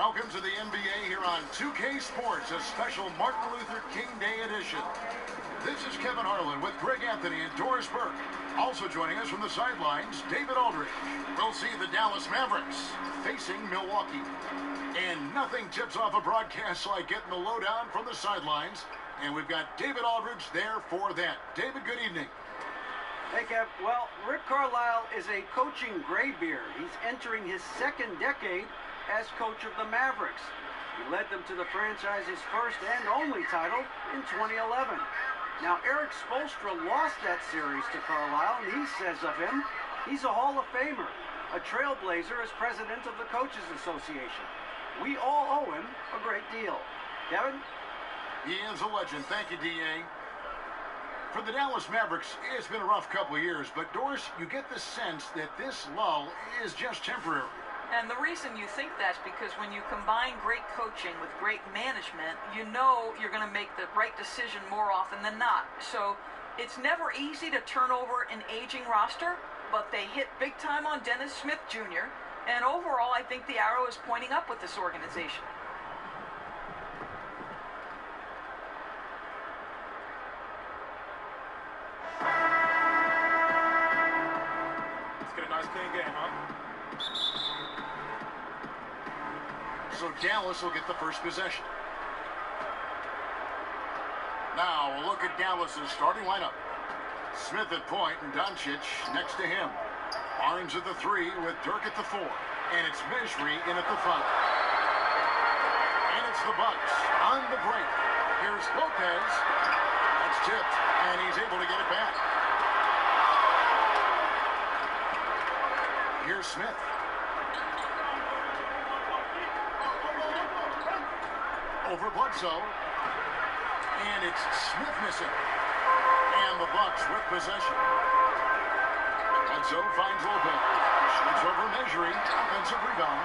Welcome to the NBA here on 2K Sports, a special Martin Luther King Day edition. This is Kevin Harlan with Greg Anthony and Doris Burke. Also joining us from the sidelines, David Aldridge. We'll see the Dallas Mavericks facing Milwaukee. And nothing tips off a broadcast like getting the lowdown from the sidelines. And we've got David Aldridge there for that. David, good evening. Hey, Kev. Well, Rick Carlisle is a coaching graybeard. He's entering his second decade as coach of the Mavericks. He led them to the franchise's first and only title in 2011. Now, Eric Spoelstra lost that series to Carlisle, and he says of him, he's a Hall of Famer, a trailblazer as president of the Coaches Association. We all owe him a great deal. Kevin? He is a legend. Thank you, D.A. For the Dallas Mavericks, it's been a rough couple of years, but Doris, you get the sense that this lull is just temporary. And the reason you think that's because when you combine great coaching with great management, you know you're going to make the right decision more often than not. So it's never easy to turn over an aging roster, but they hit big time on Dennis Smith Jr. And overall, I think the arrow is pointing up with this organization. Let's get a nice clean game, huh? So Dallas will get the first possession. Now we'll look at Dallas's starting lineup. Smith at point and Doncic next to him. Barnes at the 3 with Dirk at the 4. And it's Mejri in at the 5. And it's the Bucks on the break. Here's Lopez. That's tipped, and he's able to get it back. Here's Smith. Over Bledsoe. And it's Smith missing. And the Bucks with possession. Bledsoe finds Lopez. Shoots over Mejri. Offensive rebound.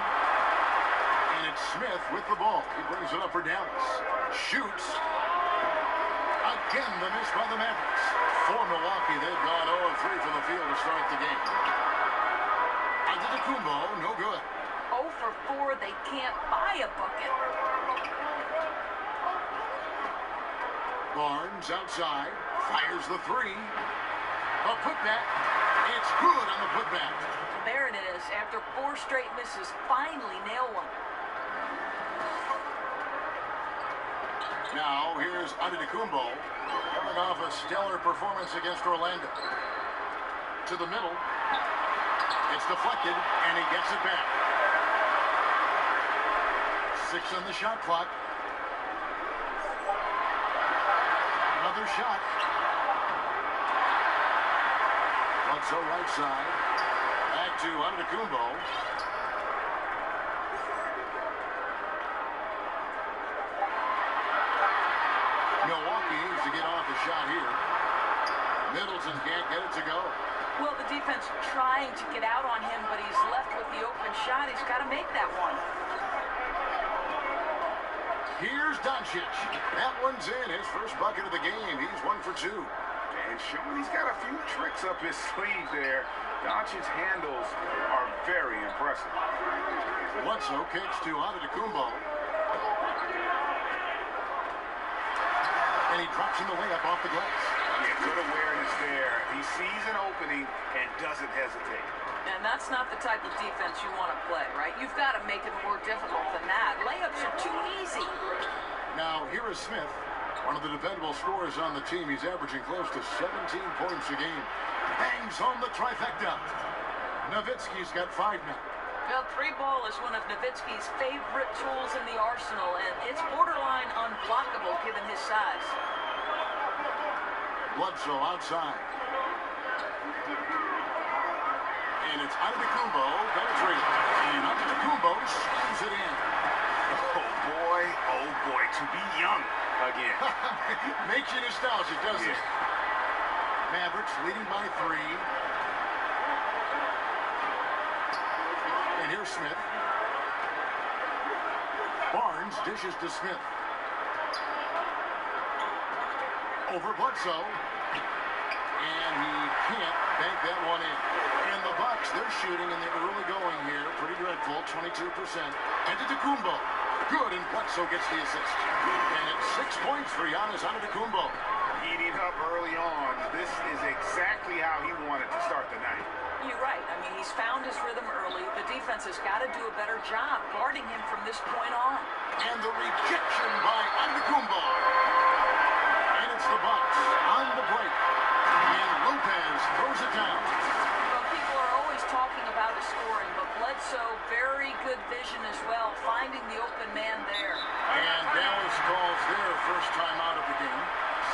And it's Smith with the ball. He brings it up for Dallas. Shoots. Again, the miss by the Mavericks. For Milwaukee, they've gone 0-3 from the field to start the game. Antetokounmpo, no good. 0 for 4, they can't buy a bucket. Barnes outside, fires the 3. A putback. It's good on the putback. There it is. After 4 straight misses, finally nail one. Now, here's Antetokounmpo coming off a stellar performance against Orlando. To the middle. It's deflected, and he gets it back. 6 on the shot clock. Another shot. Bledsoe right side. Back to Antetokounmpo. Milwaukee needs to get off the shot here. Middleton can't get it to go. Well, the defense trying to get out on him, but he's left with the open shot. He's got to make that one. Here's Doncic. That one's in. His first bucket of the game. He's 1 for 2. And showing he's got a few tricks up his sleeve there. Doncic's handles are very impressive. Bledsoe kicks to Antetokounmpo. And he drops in the layup off the glass. Yeah, good awareness there. He sees an opening and doesn't hesitate. And that's not the type of defense you want to play, right? You've got to make it more difficult than that. Layups are too easy. Now, here is Smith, one of the dependable scorers on the team. He's averaging close to 17 points a game. Bangs home the trifecta. Nowitzki's got 5 now. Well, 3 ball is one of Nowitzki's favorite tools in the arsenal, and it's borderline unblockable given his size. Bledsoe outside. And it's Antetokounmpo penetrating. And Antetokounmpo slams it in. Oh boy, to be young again. Makes you nostalgic, doesn't it? Mavericks leading by 3. And here's Smith. Barnes dishes to Smith. Over Bledsoe. And he can't bank that one in. And the Bucks, they're shooting in the early going here. Pretty dreadful, 22%. Antetokounmpo. Good, and Bledsoe gets the assist. And it's 6 points for Giannis Antetokounmpo. Heating up early on. This is exactly how he wanted to start the night. You're right. I mean, he's found his rhythm early. The defense has got to do a better job guarding him from this point on. And the rejection by Antetokounmpo. And it's the Bucks on the break. And Lopez throws it down. Well, people are always talking about his scoring, but Bledsoe, very good vision as well, finding the open man there. And Dallas calls their first time out of the game.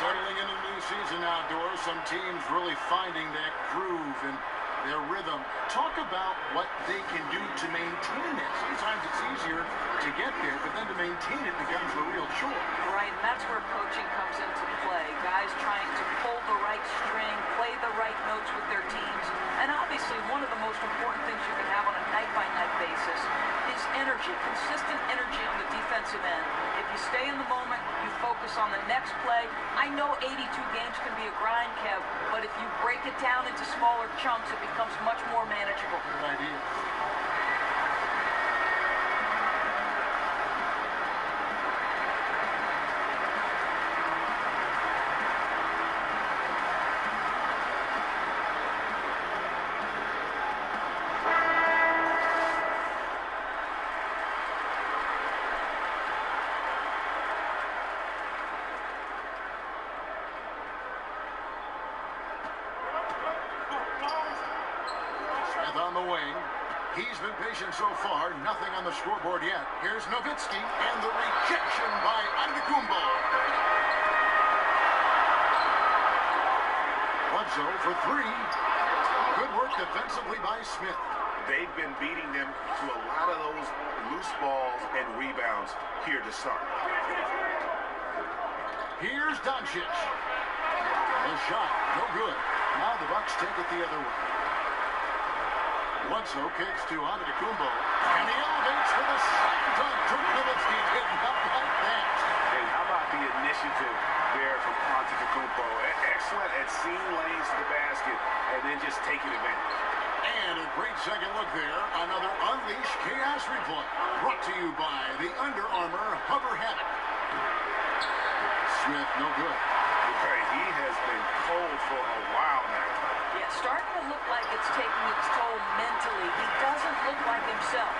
Settling into the new season outdoors, some teams really finding that groove and their rhythm. Talk about what they can do to maintain it. Sometimes it's easier to get there, but then to maintain it becomes a real chore. Right, and that's where coaching comes into play. Guys trying to pull the right string, play the right notes with their teams. And obviously, one of the most important things you can have on a night-by-night basis is energy, consistent energy on the defensive end. If you stay in the moment, you focus on the next play. I know 82 games can be a grind, Kev, but if you break it down into smaller chunks, it becomes much more manageable. Good idea. On the wing. He's been patient so far. Nothing on the scoreboard yet. Here's Nowitzki and the rejection by Antetokounmpo. Bledsoe for three. Good work defensively by Smith. They've been beating them to a lot of those loose balls and rebounds here to start. Here's Doncic. The shot, no good. Now the Bucks take it the other way. Bledsoe kicks to Antetokounmpo, and he elevates for the slam dunk. Dirk Nowitzki did not like that. And how about the initiative there from Antetokounmpo? Excellent at seeing lanes to the basket and then just taking advantage. And a great second look there. Another Unleash Chaos replay. Brought to you by the Under Armour Hover Hammock. Smith, no good. Okay, he has been cold for a while now. Yeah, starting to look like it's taking its toll mentally. He doesn't look like himself.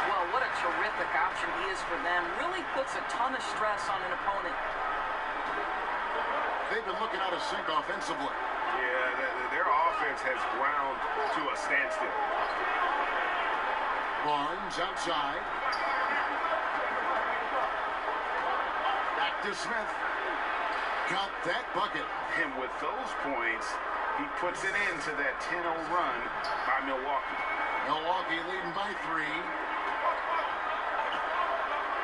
Well, what a terrific option he is for them. Really puts a ton of stress on an opponent. They've been looking out of sync offensively. Yeah, their offense has ground to a standstill. Barnes outside. Back to Smith. Got that bucket. And with those points, he puts it into that 10-0 run by Milwaukee. Milwaukee leading by 3.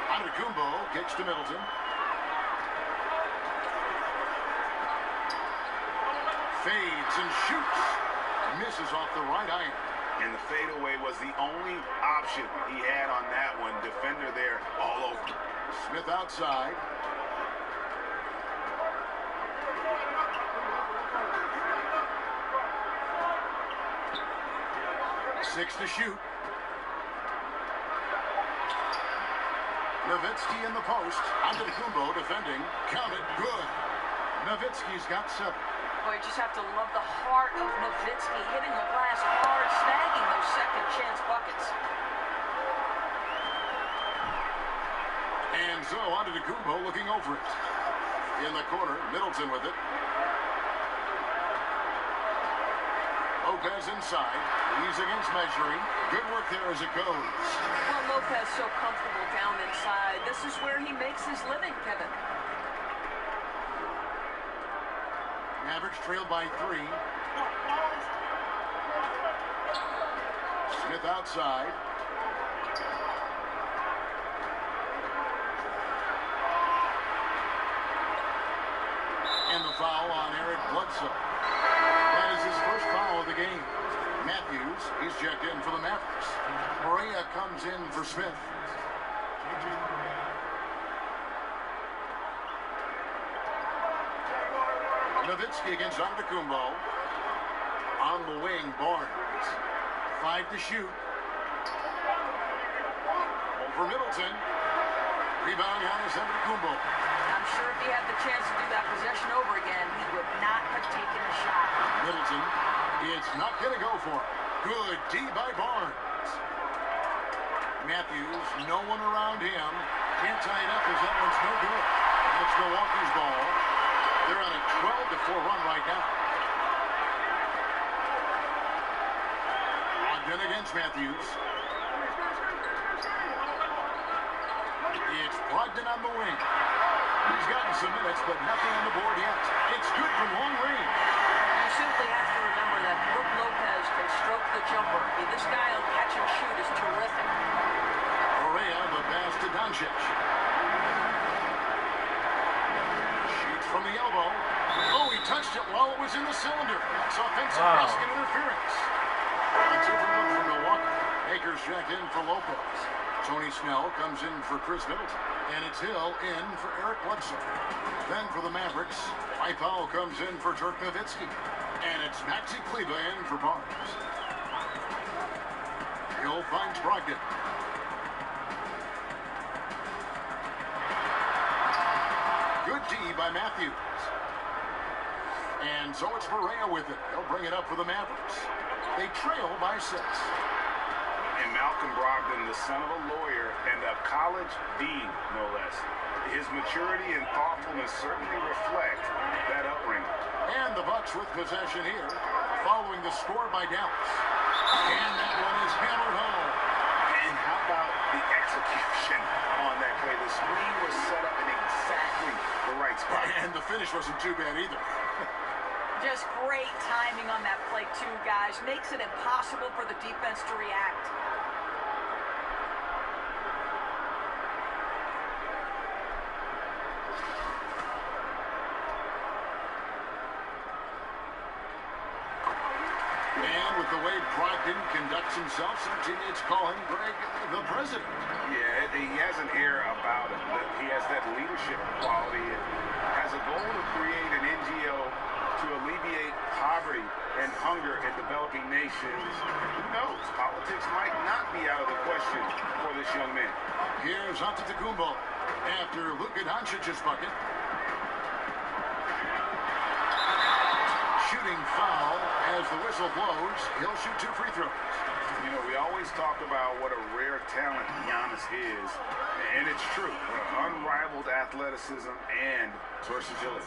Antetokounmpo kicks to Middleton. Fades and shoots. Misses off the right iron. And the fadeaway was the only option he had on that one. Defender there all over. Smith outside. Six to shoot. Nowitzki in the post. Antetokounmpo defending. Count it. Good. Nowitzki's got 7. Boy, you just have to love the heart of Nowitzki, hitting the glass hard, snagging those second chance buckets. And so Antetokounmpo looking over it. In the corner, Middleton with it. Lopez inside. He's against measuring. Good work there as it goes. Well, Lopez so comfortable down inside. This is where he makes his living, Kevin. Mavericks trailed by 3. Smith outside. And the foul on Eric Bledsoe. That is his first foul of the game. Matthews, he's checked in for the Mavericks. Maria comes in for Smith. Nowitzki against Antetokounmpo. On the wing, Barnes. 5 to shoot. Over Middleton. Rebound, Giannis Antetokounmpo. I'm sure if he had the chance to do that possession over again, he would not have taken a shot. Middleton. It's not going to go for him. Good D by Barnes. Matthews, no one around him. Can't tie it up as that one's no good. That's Milwaukee's ball. They're on a 12-4 run right now. Ogden against Matthews. It's Brogdon on the wing. He's gotten some minutes, but nothing on the board yet. It's good from long range. You simply have to remember that Brook Lopez can stroke the jumper. I mean, this guy on catch and shoot is terrific. Correa, the pass to Doncic. Shoots from the elbow. Oh, he touched it while it was in the cylinder. That's offensive basket interference. A 2 for one from Milwaukee. Akers checked in for Lopez. Tony Snell comes in for Chris Middleton. And it's Hill in for Eric Bledsoe. Then for the Mavericks, Mike Powell comes in for Dirk Nowitzki. And it's Maxi Kleber in for Barnes. Hill finds Brogdon. Good D by Matthews. And so it's Correa with it. They'll bring it up for the Mavericks. They trail by 6. And Malcolm Brogdon, the son of a lawyer and a college dean, no less. His maturity and thoughtfulness certainly reflect that upbringing. And the Bucks with possession here, following the score by Dallas. And that one is hammered home. And how about the execution on that play? The screen was set up in exactly the right spot. And the finish wasn't too bad either. Just great timing on that play, too, guys. Makes it impossible for the defense to react. And with the way Brogdon conducts himself, some teammates call him Greg the President. Yeah, he has an air about him. He has that leadership quality and has a goal to create an NGO to alleviate poverty and hunger in developing nations. Who knows? Politics might not be out of the question for this young man. Here's Antetokounmpo after Luka Doncic's bucket. Shooting foul as the whistle blows. He'll shoot 2 free throws. You know, we always talk about what a rare talent Giannis is, and it's true. Unrivaled athleticism and versatility.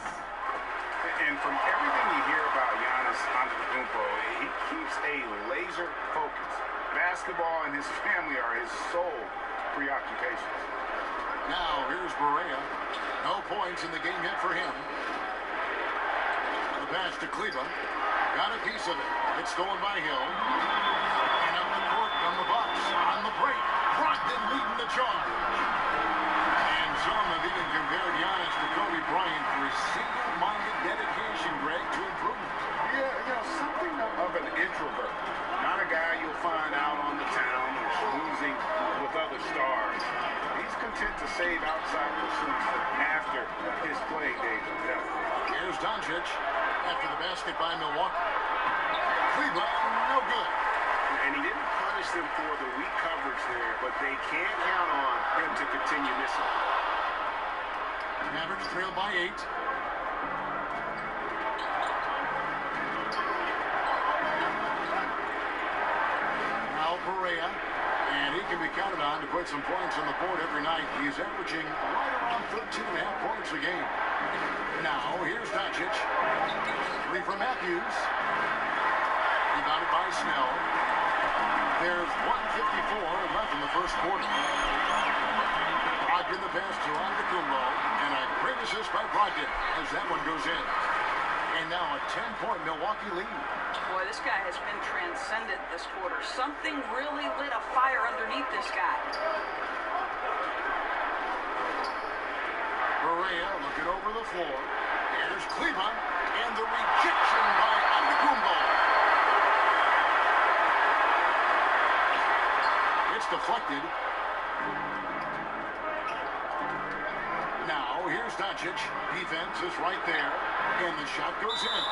And from everything you hear about Giannis Antetokounmpo, he keeps a laser focus. Basketball and his family are his sole preoccupations. Now here's Correa. No points in the game yet for him. The pass to Kleber. Got a piece of it. It's stolen by Hill. And up the court from the Bucks. On the break. Brogdon leading the charge. And some have even compared Giannis to Kobe Bryant for his single-minded dedication, Greg, to improvement. Yeah, you know, something of an introvert. Not a guy you'll find out on the town or schmoozing with other stars. He's content to save outside pursuits after his playing days. Here's Doncic after the basket by Milwaukee. Cleveland, no good. And he didn't punish them for the weak coverage there, but they can't count on him to continue missing. Mavericks trail by 8. Now Correa, and he can be counted on to put some points on the board every night. He's averaging right around 13.5 points a game. Now here's Doncic. 3 for Matthews. Rebounded by Snell. There's 1:54 left in the first quarter. Brogdon the pass to Antetokounmpo, and a great assist by Brogdon as that one goes in. And now a 10-point Milwaukee lead. Boy, this guy has been transcendent this quarter. Something really lit a fire underneath this guy. Correa looking over the floor. Here's Kleber, and the rejection by Antetokounmpo. It's deflected. Now, here's Doncic. Defense is right there, and the shot goes in.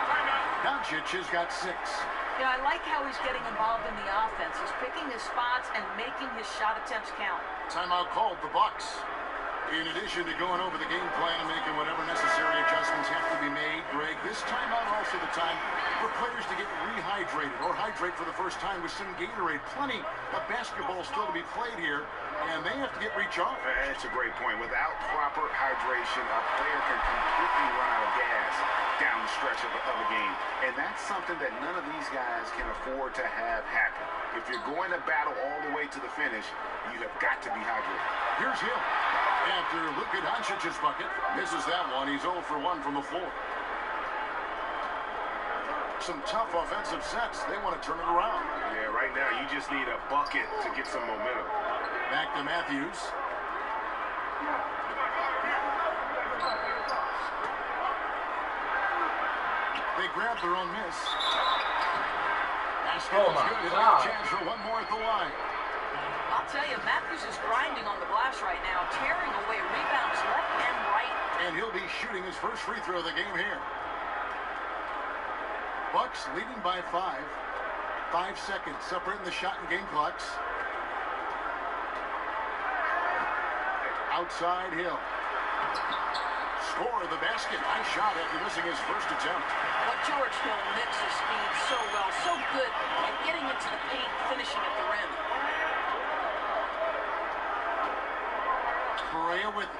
Timeout. Doncic has got 6. Yeah, I like how he's getting involved in the offense. He's picking his spots and making his shot attempts count. Timeout called, the Bucks. In addition to going over the game plan and making whatever necessary adjustments have to be made, Greg, this timeout also the time for players to get rehydrated or hydrate for the first time with some Gatorade. Plenty of basketball still to be played here, and they have to get recharged. That's a great point. Without proper hydration, a player can completely run out of gas down the stretch of a game. And that's something that none of these guys can afford to have happen. If you're going to battle all the way to the finish, you have got to be hydrated. Here's Hill. After Luka Doncic's bucket, misses that one. He's 0 for 1 from the floor. Some tough offensive sets. They want to turn it around. Yeah, right now you just need a bucket to get some momentum. Back to Matthews. They grab their own miss. That's good. It'll be a chance for one more at the line. I'll tell you, Matthews is grinding on the glass right now, tearing away rebounds left and right. And he'll be shooting his first free throw of the game here. Bucks leading by 5. 5 seconds separating the shot and game clocks. Outside Hill. Score the basket. Nice shot after missing his first attempt. But George Hill mixes speed so well, so good at getting into the paint, finishing at the rim. Correa with it.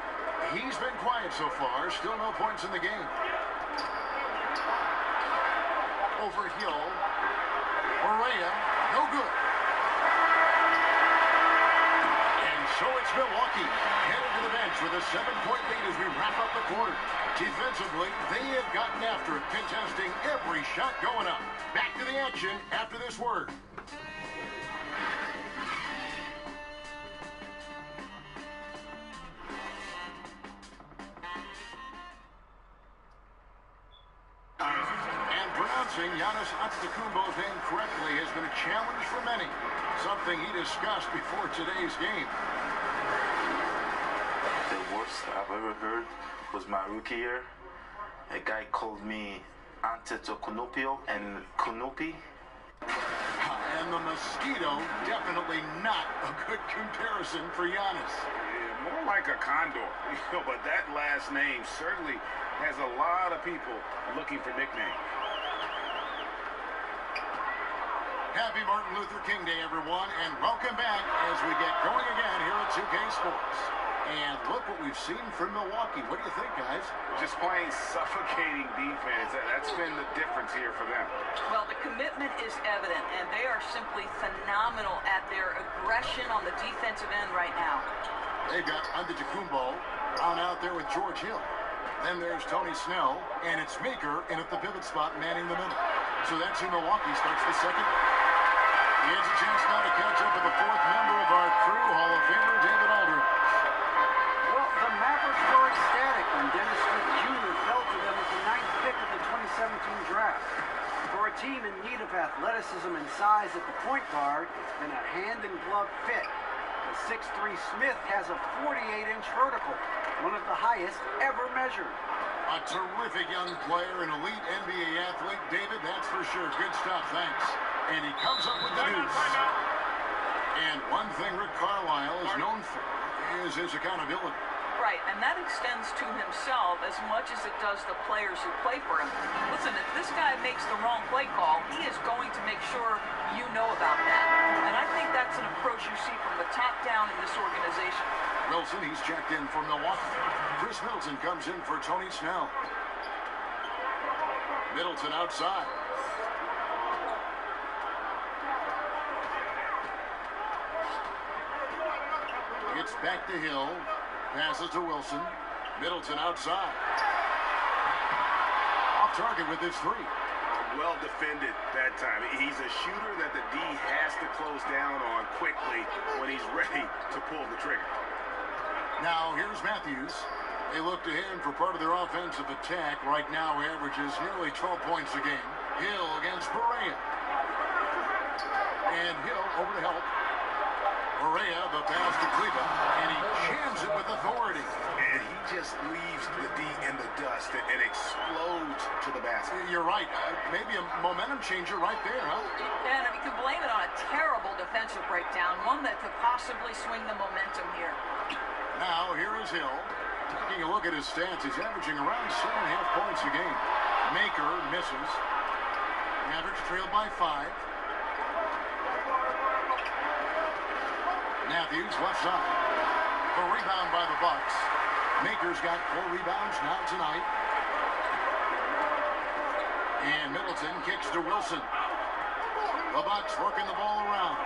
He's been quiet so far. Still no points in the game. Over Hill. Correa, no good. And so it's Milwaukee headed to the bench with a 7-point lead as we wrap up the quarter. Defensively, they have gotten after it, contesting every shot going up. Back to the action after this word. Giannis Antetokounmpo's name correctly has been a challenge for many, something he discussed before today's game. The worst I've ever heard was my rookie year. A guy called me Antetokounmpo and Kunupi. And the mosquito, definitely not a good comparison for Giannis. Yeah, more like a condor, but that last name certainly has a lot of people looking for nicknames. Happy Martin Luther King Day, everyone, and welcome back as we get going again here at 2K Sports. And look what we've seen from Milwaukee. What do you think, guys? Just playing suffocating defense. That's been the difference here for them. Well, the commitment is evident, and they are simply phenomenal at their aggression on the defensive end right now. They've got Antetokounmpo on out there with George Hill. Then there's Tony Snell, and it's Maker in at the pivot spot, manning the middle. So that's who Milwaukee starts the second. He has a chance now to catch up with the 4th member of our crew, Hall of Famer David Aldridge. Well, the Mavericks were ecstatic when Dennis Smith Jr. fell to them with the 9th pick of the 2017 draft. For a team in need of athleticism and size at the point guard and a hand-and-glove fit, the 6'3" Smith has a 48-inch vertical, one of the highest ever measured. A terrific young player, an elite NBA athlete. David, that's for sure. Good stuff, thanks. And he comes up with the news. And one thing Rick Carlisle is known for is his accountability. Right, and that extends to himself as much as it does the players who play for him. Listen, if this guy makes the wrong play call, he is going to make sure you know about that. And I think that's an approach you see from the top down in this organization. Wilson, he's checked in for Milwaukee. Chris Middleton comes in for Tony Snell. Middleton outside. Gets back to Hill. Passes to Wilson. Middleton outside. Off target with his 3. Well defended that time. He's a shooter that the D has to close down on quickly when he's ready to pull the trigger. Now here's Matthews. They look to him for part of their offensive attack. Right now averages nearly 12 points a game. Hill against Correa. And Hill over to help. Correa, the pass to Cleveland, and he jams it with authority. And he just leaves the D in the dust and explodes to the basket. You're right. Maybe a momentum changer right there, huh? And if you can blame it on a terrible defensive breakdown, one that could possibly swing the momentum here. Now, here is Hill. Taking a look at his stats, he's averaging around 7.5 points a game. Maker misses. Mavericks trailed by 5. Matthews, left side. The rebound by the Bucks. Maker's got 4 rebounds now tonight. And Middleton kicks to Wilson. The Bucks working the ball around.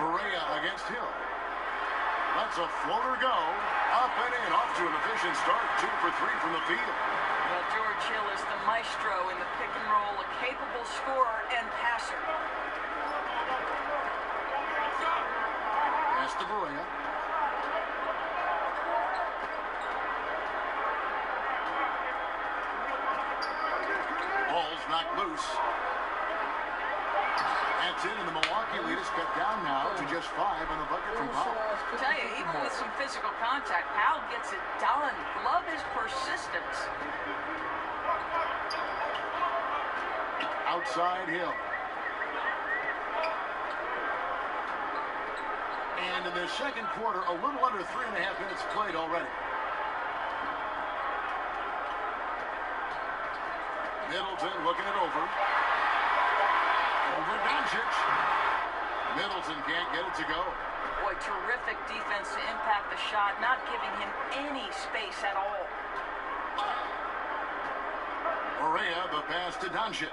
Berea against Hill. Lets a floater go. Up and in. Off to an efficient start. 2 for 3 from the field. Well, George Hill is the maestro in the pick and roll, a capable scorer and passer. Pass to Berea. Ball's knocked loose. That's in, and the Milwaukee lead is cut down now to just 5 on the bucket from Powell. I tell you, even with some physical contact, Powell gets it done. Love his persistence. Outside Hill. And in the second quarter, a little under 3.5 minutes played already. Middleton looking it over. Over Doncic. Middleton can't get it to go. Boy, terrific defense to impact the shot, not giving him any space at all. Berea, the pass to Doncic.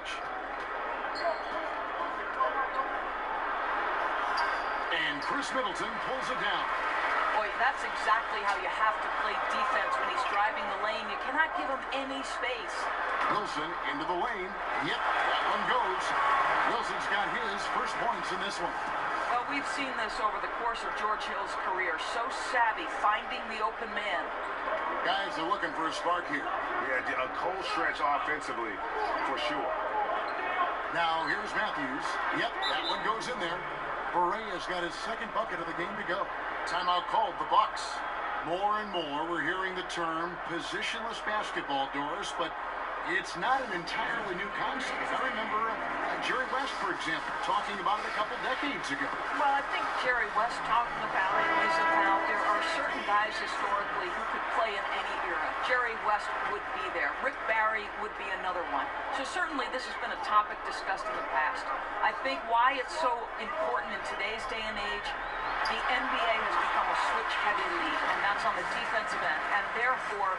And Chris Middleton pulls it down. Boy, that's exactly how you have to play defense when he's driving the lane. You cannot give him any space. Wilson into the lane. Yep, that one goes. Wilson's got his first points in this one. Well, we've seen this over the course of George Hill's career. So savvy, finding the open man. Guys are looking for a spark here. Yeah, a cold stretch offensively, for sure. Now, here's Matthews. Yep, that one goes in there. Berea's got his second bucket of the game to go. Timeout called, the Bucks. More and more, we're hearing the term positionless basketball, Doris, but it's not an entirely new concept. I remember Jerry West, for example, talking about it a couple decades ago. Well, I think Jerry West talking about it is about there are certain guys historically who could play in any era. Jerry West would be there. Rick Barry would be another one. So certainly this has been a topic discussed in the past. I think why it's so important in today's day and age, the NBA has become a switch-heavy league, and that's on the defensive end. And therefore,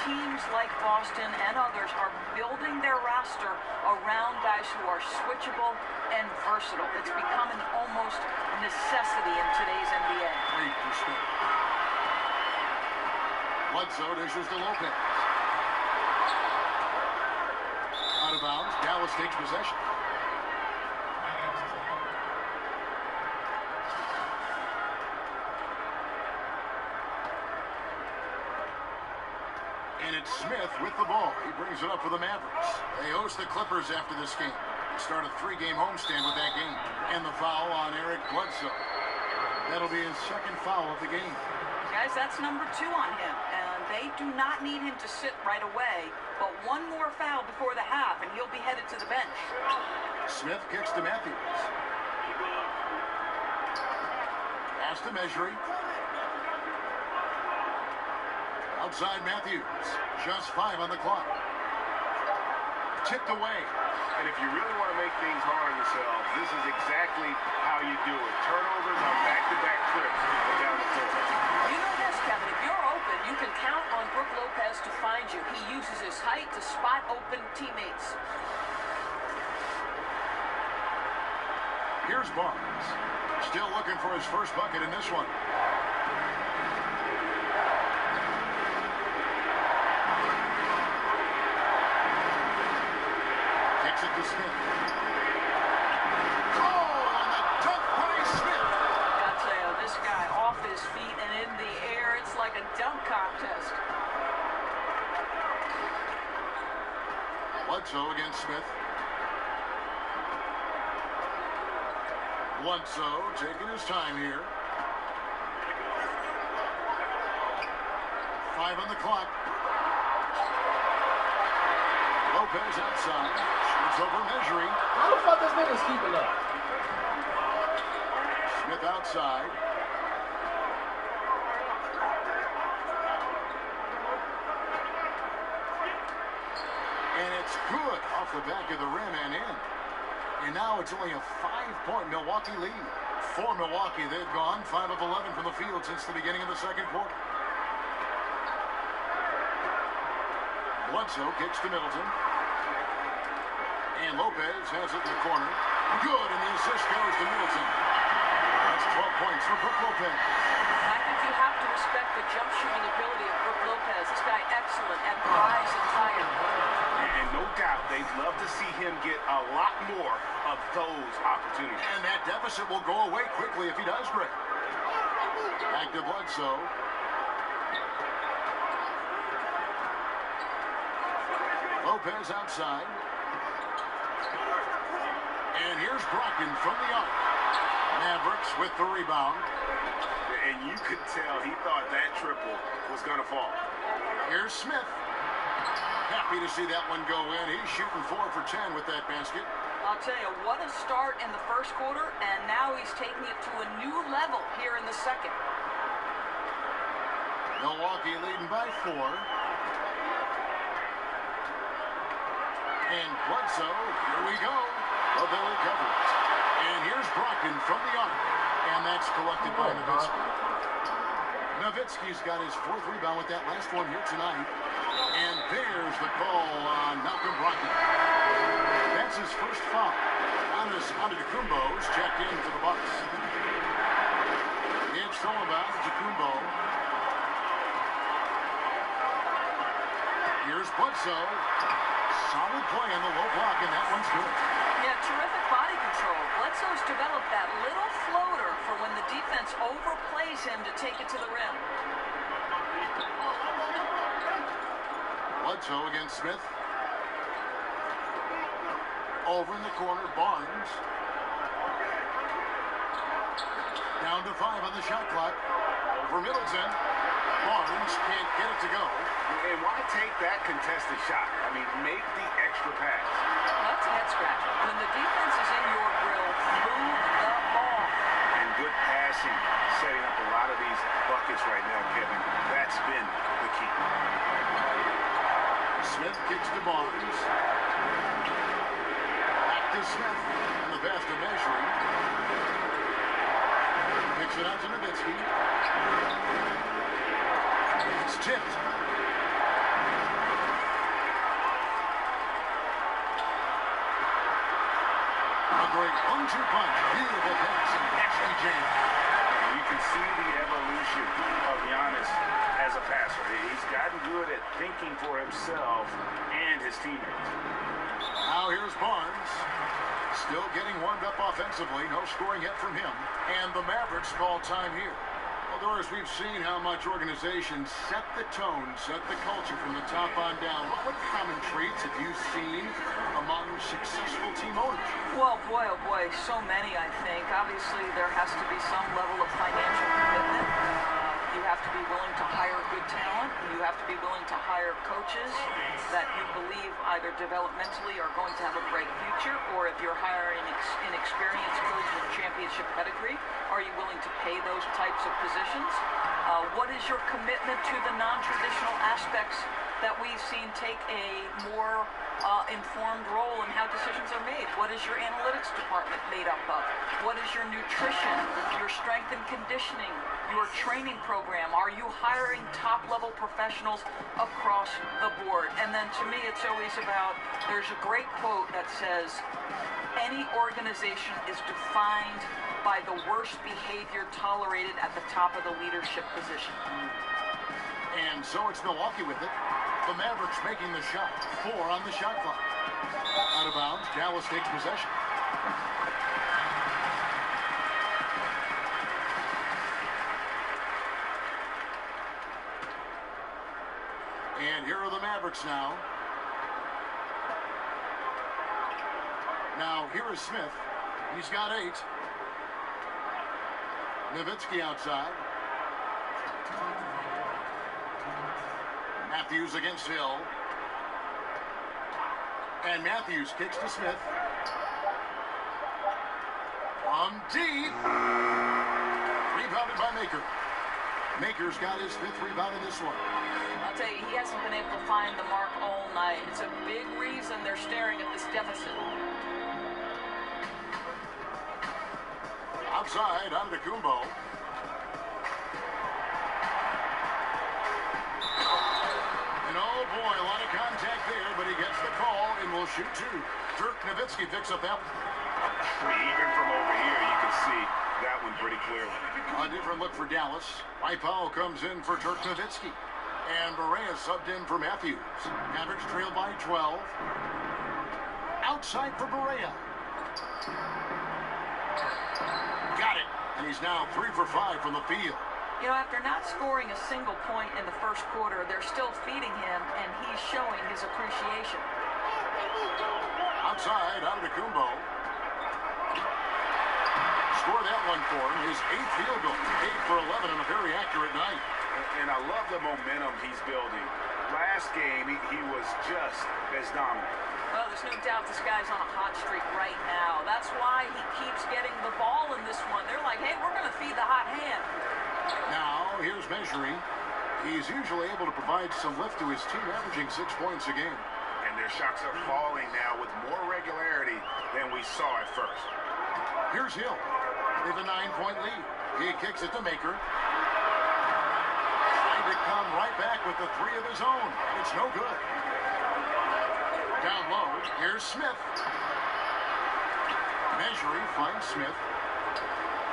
teams like Boston and others are building their roster around guys who are switchable and versatile. It's become an almost necessity in today's NBA. Great perspective. Bledsoe dishes to Lopez. Out of bounds. Dallas takes possession. And it's Smith with the ball. He brings it up for the Mavericks. They host the Clippers after this game. They start a 3-game homestand with that game. And the foul on Eric Bledsoe. That'll be his second foul of the game. Guys, that's number 2 on him. And they do not need him to sit right away. But one more foul before the half, and he'll be headed to the bench. Smith kicks to Matthews. Pass to Mejri. Outside Matthews. Just 5 on the clock. Tipped away. And if you really want to make things hard on yourself, this is exactly how you do it. Turnovers on back-to-back trips down the floor. You know this, Kevin. If you're open, you can count on Brook Lopez to find you. He uses his height to spot open teammates. Here's Barnes. Still looking for his first bucket in this one. Kicks it to Smith. Oh, on the dunk by Smith. I'll tell you, this guy off his feet and in the air, it's like a dunk contest. Bledsoe against Smith. Bledsoe taking his time here. 5 on the clock. Lopez outside. Shoots over measuring. How the fuck this nigga's keeping up? Smith outside. And it's good off the back of the rim and in. And now it's only a 5-point Milwaukee lead. For Milwaukee, they've gone 5 of 11 from the field since the beginning of the second quarter. Bledsoe kicks to Middleton. And Lopez has it in the corner. Good, and the assist goes to Middleton. That's 12 points for Brook Lopez. I think you have to respect the jump shooting ability of Brook Lopez. This guy excellent at rise and fire. And no doubt, they'd love to see him get a lot more of those opportunities. And that deficit will go away quickly if he does, Greg. Back to Bledsoe. Lopez outside. And here's Brockton from the arc. Mavericks with the rebound. And you could tell he thought that triple was going to fall. Here's Smith. Happy to see that one go in. He's shooting 4 for 10 with that basket. I'll tell you, what a start in the first quarter, and now he's taking it to a new level here in the second. Milwaukee leading by 4. And Bledsoe, here we go. Well, they recover it. And here's Brockton from the arc. And that's collected by Nowitzki. Nowitzki's got his 4th rebound with that last one here tonight. And there's the call on Malcolm Brogdon. That's his first foul. Antetokounmpo's checked in for the Bucks. It's thrown by Antetokounmpo. Here's Bledsoe. Solid play on the low block, and that one's good. Yeah, terrific body control. Bledsoe's developed that little floater for when the defense overplays him to take it to the rim. Bledsoe against Smith. Over in the corner, Barnes. Down to 5 on the shot clock. Over Middleton. Barnes can't get it to go. And why take that contested shot? I mean, make the extra pass. Well, that's a head scratcher. When the defense is in your grill, move the ball. And good passing, setting up a lot of these buckets right now, Kevin. That's been the key. Smith kicks to Barnes. Back to Smith. And the pass to measuring. Kicks it out to Nowitzki. It's tipped. A great 1-2 punch. Beautiful pass and nasty jam. You can see the evolution of Giannis as a passer. He's gotten good at thinking for himself and his teammates. Now here's Barnes. Still getting warmed up offensively. No scoring yet from him. And the Mavericks call time here. Well, Doris, we've seen how much organization set the tone, set the culture from the top on down. What common traits have you seen among successful team owners? Well, boy, oh boy, so many, I think. Obviously, there has to be some level of financial commitment. You have to be willing to hire good talent. You have to be willing to hire coaches that you believe either developmentally are going to have a bright future, or if you're hiring an experienced coach with a championship pedigree, are you willing to pay those types of positions? What is your commitment to the non-traditional aspects that we've seen take a more informed role in how decisions are made? What is your analytics department made up of? What is your nutrition, your strength and conditioning, your training program? Are you hiring top-level professionals across the board? And then to me, it's always about, there's a great quote that says, any organization is defined by the worst behavior tolerated at the top of the leadership position. And so it's Milwaukee with it. The Mavericks making the shot. 4 on the shot clock. Out of bounds, Dallas takes possession. And here are the Mavericks now. Now, here is Smith. He's got 8. Nowitzki outside. Matthews against Hill. And Matthews kicks to Smith. From deep. Rebounded by Maker. Maker's got his 5th rebound in this one. I'll tell you, he hasn't been able to find the mark all night. It's a big reason they're staring at this deficit. Outside, Antetokounmpo. And oh boy, a lot of contact there, but he gets the call and will shoot 2. Dirk Nowitzki picks up that one. I mean, even from over here, you can see that one pretty clearly. A different look for Dallas. Mike Powell comes in for Dirk Nowitzki. And Berea subbed in for Matthews. Mavericks trail by 12. Outside for Berea. Got it. And he's now 3 for 5 from the field. You know, after not scoring a single point in the first quarter, they're still feeding him, and he's showing his appreciation. Outside, Antetokounmpo. Score that one for him. His 8th field goal. 8 for 11 on a very accurate night. And I love the momentum he's building. Last game, he was just as dominant. Well, there's no doubt this guy's on a hot streak right now. That's why he keeps getting the ball in this one. They're like, hey, we're going to feed the hot hand. Now, here's measuring. He's usually able to provide some lift to his team, averaging 6 points a game. And their shots are falling now with more regularity than we saw at first. Here's Hill with a 9-point lead. He kicks it to Maker. Trying to come right back with the 3 of his own. It's no good. Down low, here's Smith. Measuring finds Smith.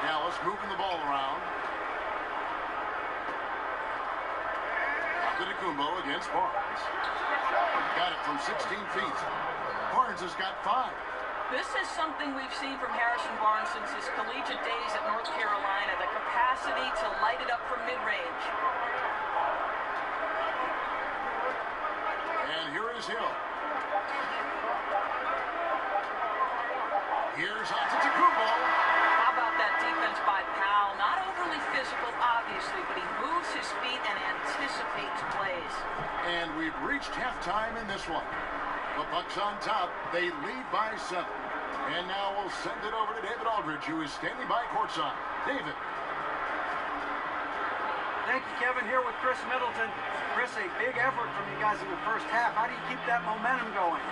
Dallas moving the ball around. Antetokounmpo against Barnes. Got it from 16 feet. Barnes has got 5. This is something we've seen from Harrison Barnes since his collegiate days at North Carolina, the capacity to light it up from mid-range. And here is Hill. Here's Antetokounmpo. How about that defense by Powell? Not overly physical, obviously, but he moves his feet and anticipates plays. And we've reached halftime in this one. The Bucks on top. They lead by 7. And now we'll send it over to David Aldridge, who is standing by courtside. David. Thank you, Kevin. Here with Chris Middleton. Chris, a big effort from you guys in the first half. How do you keep that momentum going?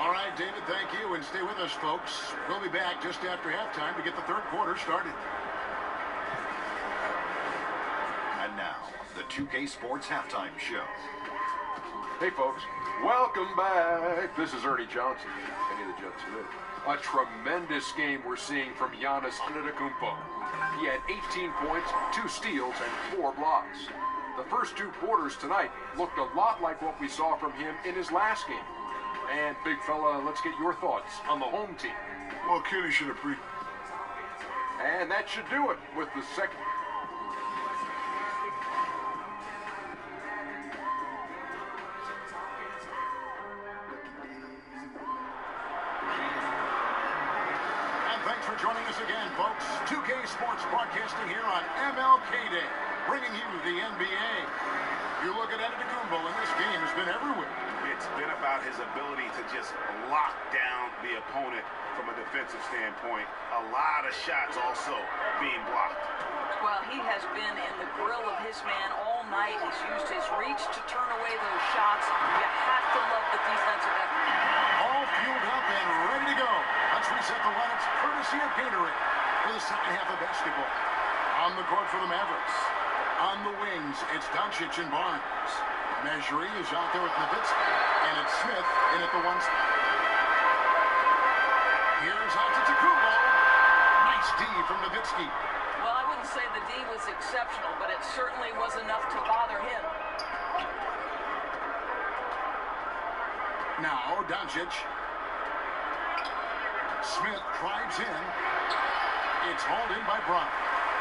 All right, David, thank you. And stay with us, folks. We'll be back just after halftime to get the 3rd quarter started. And now, the 2K Sports Halftime Show. Hey, folks. Welcome back. This is Ernie Johnson. Kenny the Jet Smith. A tremendous game we're seeing from Giannis Antetokounmpo. He had 18 points, 2 steals, and 4 blocks. The first 2 quarters tonight looked a lot like what we saw from him in his last game. And, big fella, let's get your thoughts on the home team. Well, Kenny should have And that should do it with the second. Joining us again, folks. 2K Sports broadcasting here on MLK Day, bringing you the NBA. You look at Antetokounmpo, and this game has been everywhere. It's been about his ability to just lock down the opponent from a defensive standpoint. A lot of shots also being blocked. Well, he has been in the grill of his man all night. He's used his reach to turn away those shots. You have to love the defensive effort. All fueled up and ready to go. Let's reset the lineups courtesy of Gatorade for the second half of basketball. On the court for the Mavericks. On the wings, it's Doncic and Barnes. Measuring is out there with Nowitzki, and it's Smith in at the 1 spot. Here's Antetokounmpo. Nice D from Nowitzki. Well, I wouldn't say the D was exceptional, but it certainly was enough to bother him. Now, Doncic. Smith drives in. It's hauled in by Brown.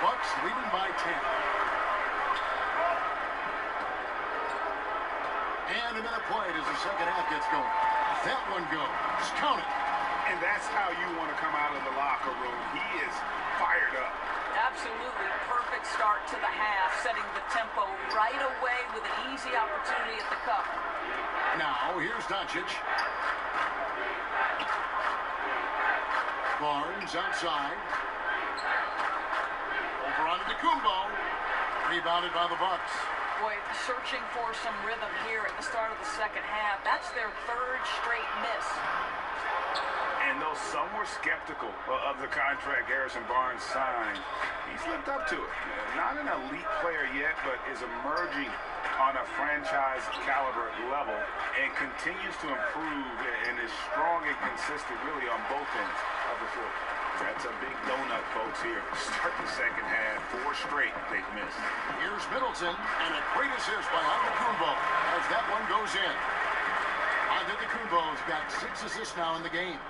Bucks leading by 10. And a minute played as the second half gets going. That one goes. Count it. And that's how you want to come out of the locker room. He is fired up. Absolutely perfect start to the half, setting the tempo right away with an easy opportunity at the cup. Now, here's Doncic. Barnes outside. Over on Antetokounmpo. Rebounded by the Bucks. Boy, searching for some rhythm here at the start of the second half. That's their third straight miss. And though some were skeptical of the contract Harrison Barnes signed, he's lived up to it. Not an elite player yet, but is emerging on a franchise caliber level and continues to improve and is strong and consistent really on both ends of the floor. That's a big donut, folks, here. Start the second half. 4 straight they've missed. Here's Middleton, and a great assist by Antetokounmpo as that one goes in. Antetokounmpo's got 6 assists now in the game.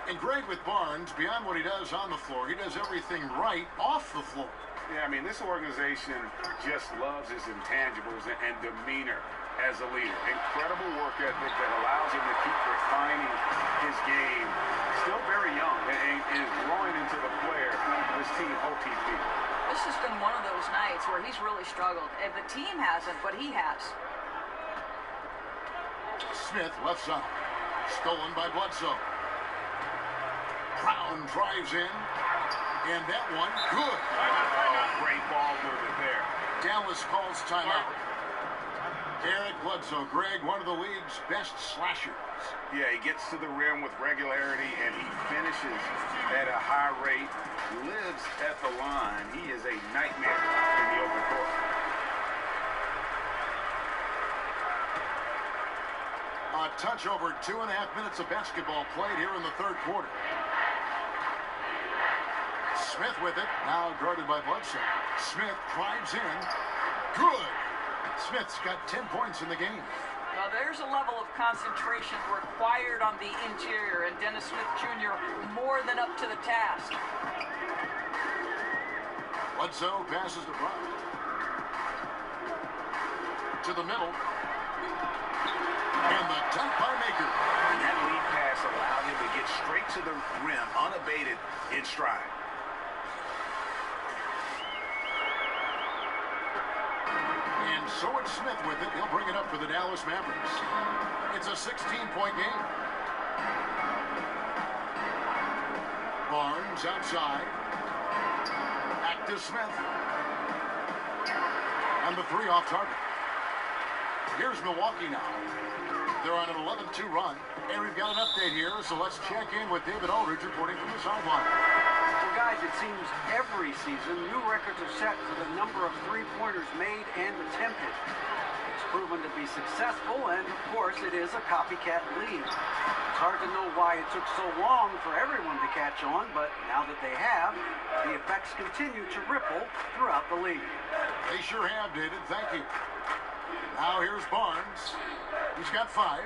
And Greg, with Barnes, beyond what he does on the floor, he does everything right off the floor. Yeah, I mean, this organization just loves his intangibles and demeanor as a leader. Incredible work ethic that allows him to keep refining his game. Still very young and is growing into the player this team hoped he'd be. This has been one of those nights where he's really struggled. And the team hasn't, but he has. Smith left side. Stolen by Bledsoe. Brown drives in. And that one, good. Great ball movement there. Dallas calls timeout. Eric Bledsoe, Greg, one of the league's best slashers. Yeah, he gets to the rim with regularity, and he finishes at a high rate, lives at the line. He is a nightmare in the open court. A touch over 2.5 minutes of basketball played here in the third quarter. Smith with it, now guarded by Bledsoe. Smith drives in. Good. Smith's got 10 points in the game. Now there's a level of concentration required on the interior, and Dennis Smith Jr. more than up to the task. Bledsoe passes to Brown. To the middle. And the dunk by Maker. And that lead pass allowed him to get straight to the rim, unabated in stride. And so it's Smith with it. He'll bring it up for the Dallas Mavericks. It's a 16-point game. Barnes outside. Back to Smith. And the 3 off target. Here's Milwaukee now. They're on an 11-2 run. And we've got an update here, so let's check in with David Aldridge reporting from the sideline. Well, guys, it seems every season new records are set for the number of three-pointers made and attempted. It's proven to be successful, and of course, it is a copycat league. It's hard to know why it took so long for everyone to catch on, but now that they have, the effects continue to ripple throughout the league. They sure have, David. Thank you. Now here's Barnes. He's got 5.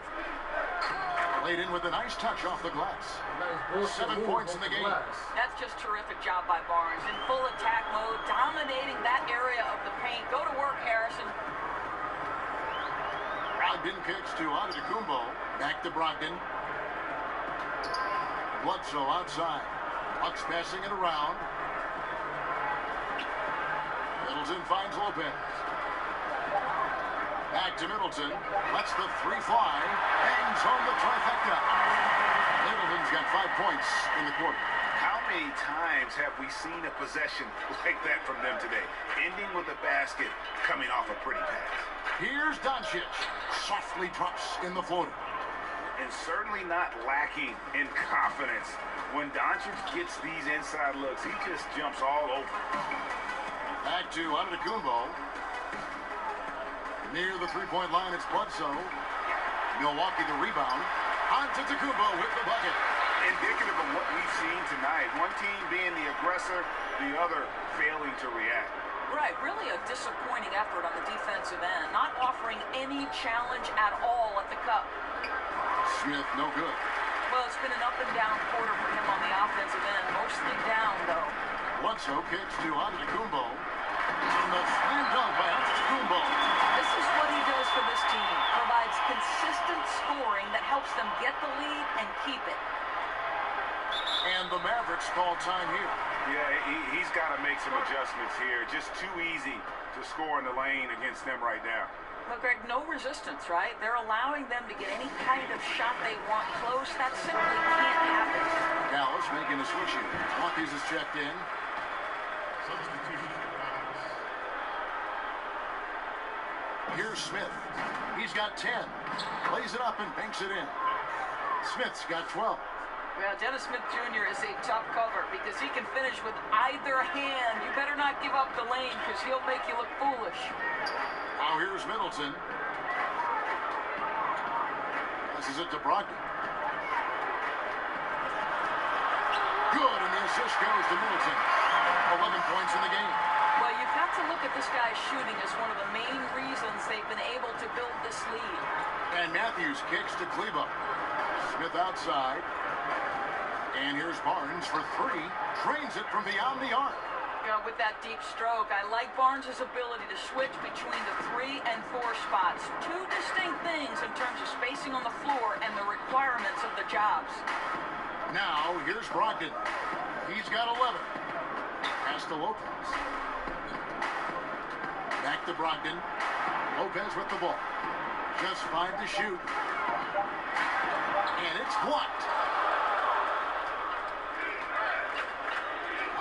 Laid in with a nice touch off the glass. 7 points in the game. That's just terrific job by Barnes. In full attack mode, dominating that area of the paint. Go to work, Harrison. Brogdon kicks to Antetokounmpo. Back to Brogdon. Bledsoe outside. Bucks passing it around. Middleton finds Lopez. Back to Middleton. Lets the 3 fly. Hangs home the trifecta. Middleton's got 5 points in the quarter. How many times have we seen a possession like that from them today? Ending with a basket, coming off a pretty pass. Here's Doncic. Softly drops in the floater. And certainly not lacking in confidence. When Doncic gets these inside looks, he just jumps all over. Back to Antetokounmpo. Near the 3-point line, it's Bledsoe. Milwaukee the rebound. Antetokounmpo with the bucket. Indicative of what we've seen tonight. One team being the aggressor, the other failing to react. Right, really a disappointing effort on the defensive end. Not offering any challenge at all at the cup. Smith, no good. Well, it's been an up and down quarter for him on the offensive end. Mostly down, though. Bledsoe kicks to Antetokounmpo. And the slam dunk by Antetokounmpo. This is what he does for this team. Provides consistent scoring that helps them get the lead and keep it. And the Mavericks call time here. Yeah, he's got to make some adjustments here. Just too easy to score in the lane against them right now. Well, Greg, no resistance, right? They're allowing them to get any kind of shot they want close. That simply can't happen. Dallas making a switch in. Matthews is checked in. Here's Smith. He's got 10. Lays it up and banks it in. Smith's got 12. Well, Dennis Smith Jr. is a tough cover because he can finish with either hand. You better not give up the lane because he'll make you look foolish. Now here's Middleton. Passes it to Brogdon. Good, and the assist goes to Middleton. 11 points in the game. Well, you've got to look at this guy's shooting as one of the main reasons they've been able to build this lead. And Matthews kicks to Kleba. Smith outside. And here's Barnes for 3. Drains it from beyond the arc. With that deep stroke, I like Barnes' ability to switch between the 3 and 4 spots. Two distinct things in terms of spacing on the floor and the requirements of the jobs. Now, here's Brogdon. He's got 11. Pass to Lopez. Back to Brogdon. Lopez with the ball. Just 5 to shoot. And it's blocked.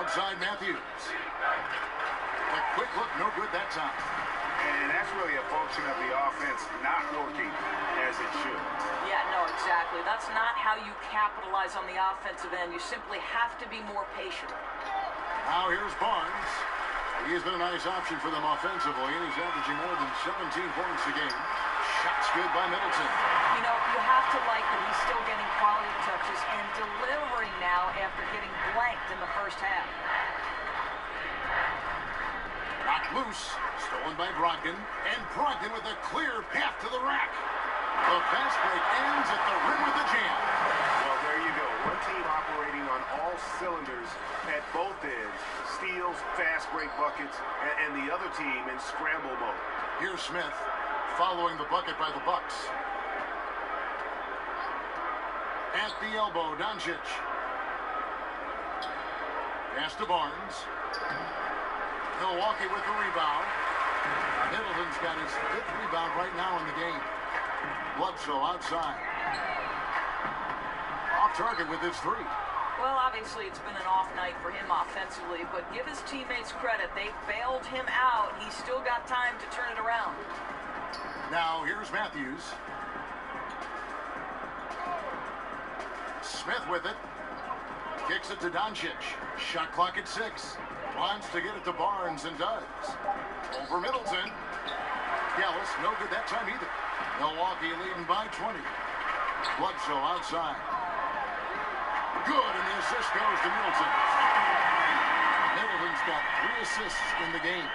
Outside Matthews. A quick look, no good that time. And that's really a function of the offense not working as it should. Yeah, no, exactly. That's not how you capitalize on the offensive end. You simply have to be more patient. Now here's Barnes. He's been a nice option for them offensively, and he's averaging more than 17 points a game. Shots good by Middleton. You know, you have to like that he's still getting quality touches and delivering now after getting blanked in the first half. Knocked loose, stolen by Brogdon, and Brogdon with a clear path to the rack. The fast break ends at the rim with the jam. Well, there you go. One team operating on all cylinders at both ends. Steals, fast break buckets, and the other team in scramble mode. Here's Smith, following the bucket by the Bucks. At the elbow, Doncic. Pass to Barnes. Milwaukee with the rebound. Middleton's got his 5th rebound right now in the game. Bledsoe outside. Off target with his 3. Well, obviously it's been an off night for him offensively, but give his teammates credit. They bailed him out. He's still got time to turn it around. Now here's Matthews. Smith with it. Kicks it to Doncic. Shot clock at 6. Wants to get it to Barnes and does. Over Middleton. Dallas, no good that time either. Milwaukee leading by 20. Bledsoe outside. Good, and the assist goes to Middleton. Middleton's got 3 assists in the game.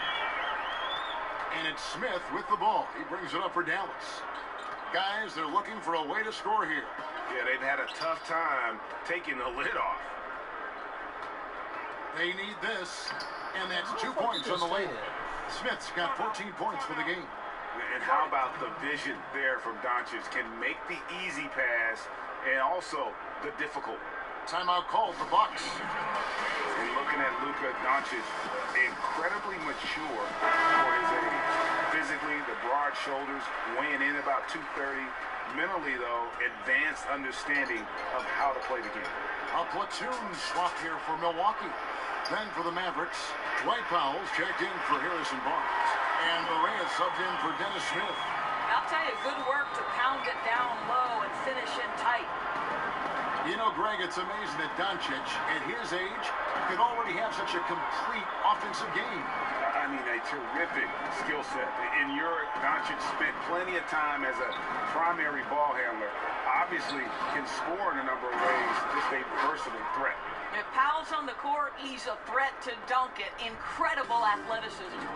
And it's Smith with the ball. He brings it up for Dallas. Guys, they're looking for a way to score here. Yeah, they've had a tough time taking the lid off. They need this, and that's 2 points on the way. Smith's got 14 points for the game. And how about the vision there from Doncic? Can make the easy pass and also the difficult. Timeout called the Bucks. And looking at Luka Doncic, incredibly mature for his age. Physically, the broad shoulders, weighing in about 230. Mentally, though, advanced understanding of how to play the game. A platoon swap here for Milwaukee. Then for the Mavericks, Dwight Powell's checked in for Harrison Barnes. And Barea subbed in for Dennis Smith. I'll tell you, good work to pound it down low and finish in tight. You know, Greg, it's amazing that Doncic, at his age, could already have such a complete offensive game. I mean, a terrific skill set. In Europe, Doncic spent plenty of time as a primary ball handler. Obviously, can score in a number of ways. Just a versatile threat. If Powell's on the court, he's a threat to dunk it. Incredible athleticism.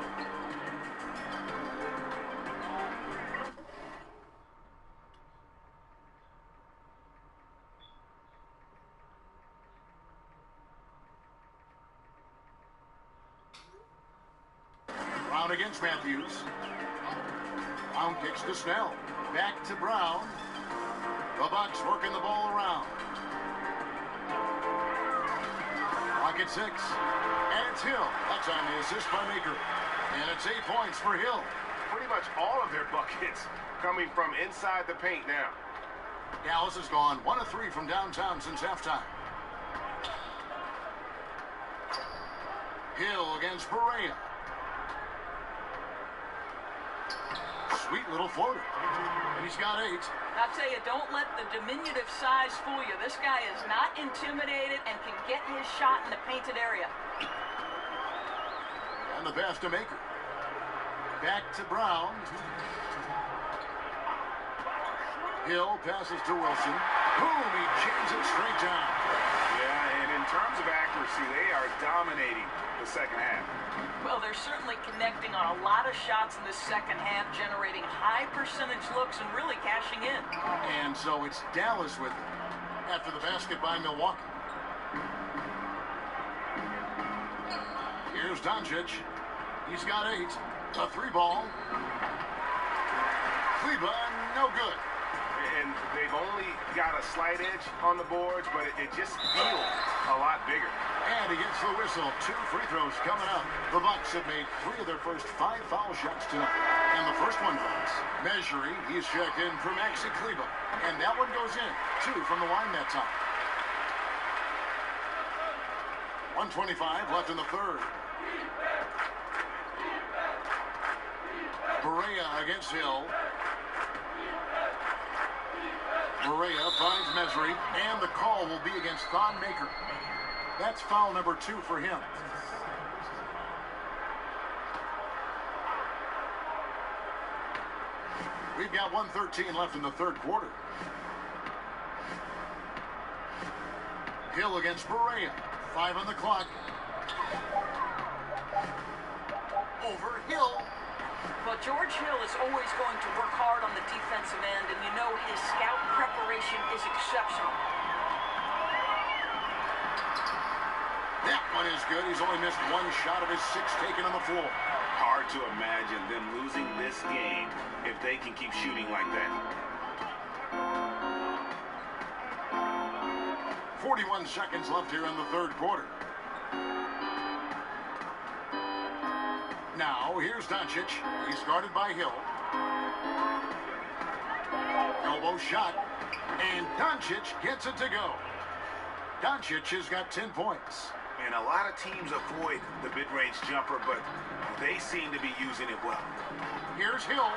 Brown against Matthews. Brown kicks to Snell. Back to Brown. The Bucks working the ball around. Clock Back at 6. And it's Hill. That's on the assist by Maker. And it's 8 points for Hill. Pretty much all of their buckets coming from inside the paint now. Dallas has gone 1 of 3 from downtown since halftime. Hill against Berea. Sweet little floater. And he's got 8. I'll tell you, don't let the diminutive size fool you. This guy is not intimidated and can get his shot in the painted area. And the pass to Maker. Back to Brown. Hill passes to Wilson. Boom, he jams it straight down. Yeah, and in terms of accuracy, they are dominating the second half. Well, they're certainly connecting on a lot of shots in the second half, generating high percentage looks and really cashing in. And so it's Dallas with it after the basket by Milwaukee. Here's Doncic. He's got 8. A 3-ball. Kleba, no good. And they've only got a slight edge on the boards, but it just feels a lot bigger. And he gets the whistle. 2 free throws coming up. The Bucks have made 3 of their first 5 foul shots tonight. And the first one goes. Measuring, he's checked in for Maxi Kleba. And that one goes in. 2 from the line that time. 1:25 left in the third. Berea against Hill. Berea finds Mesri, and the call will be against Thon Maker. That's foul number 2 for him. We've got 1:13 left in the third quarter. Hill against Berea. 5 on the clock. Over Hill. Well, George Hill is always going to work hard on the defensive end, and you know his scout preparation is exceptional. That one is good. He's only missed 1 shot of his 6 taken on the floor. Hard to imagine them losing this game if they can keep shooting like that. 41 seconds left here in the third quarter. Now, here's Doncic. He's guarded by Hill. Elbow shot. And Doncic gets it to go. Doncic has got 10 points. And a lot of teams avoid the mid-range jumper, but they seem to be using it well. Here's Hill.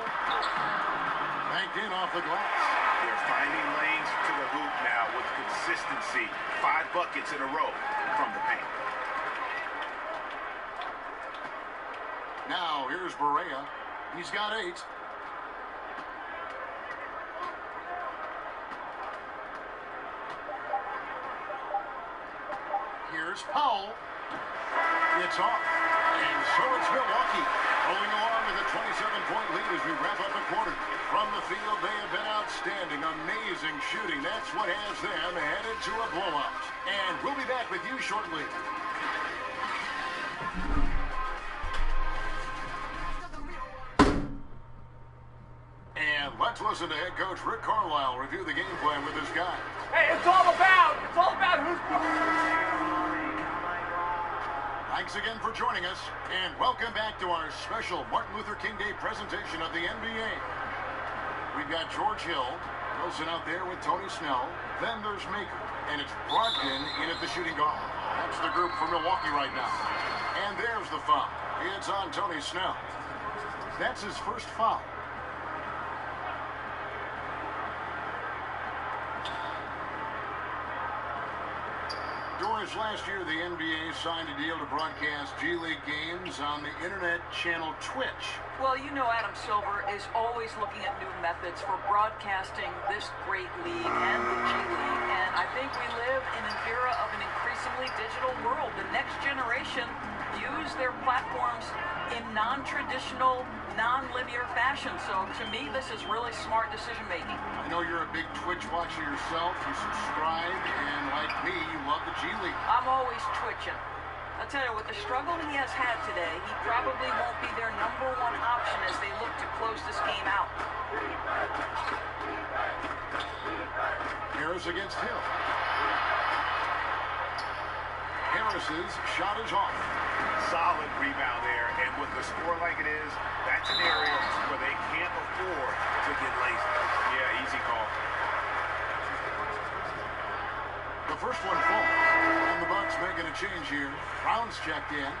Banked in off the glass. They're finding lanes to the hoop now with consistency. 5 buckets in a row from the paint. Now, here's Berea. He's got 8. Here's Powell. It's off. And so it's Milwaukee rolling along with a 27-point lead as we wrap up the quarter. From the field, they have been outstanding. Amazing shooting. That's what has them headed to a blowout. And we'll be back with you shortly. And let's listen to head coach Rick Carlisle review the game plan with his guys. Hey, it's all about who's... Thanks again for joining us, and welcome back to our special Martin Luther King Day presentation of the NBA. We've got George Hill, Wilson out there with Tony Snell, then there's Maker, and it's Brogdon in at the shooting guard. That's the group for Milwaukee right now. And there's the foul. It's on Tony Snell. That's his first foul. Doris, last year the NBA signed a deal to broadcast G League games on the internet channel Twitch. Well, you know Adam Silver is always looking at new methods for broadcasting this great league and the G League. And I think we live in an era of an increasingly digital world. The next generation use their platforms in non-traditional, non-linear fashion. So to me, this is really smart decision making. I know you're a big Twitch watcher yourself. You subscribe, and like me, you love the G League. I'm always twitching. I'll tell you, with the struggle he has had today, he probably won't be their number 1 option as they look to close this game out. Harris against Hill. Harris's shot is off. Solid rebound there, and with the score like it is, that's an area where they can't afford to get lazy. Yeah, easy call. The first one falls, and the Bucks making a change here. Brown's checked in,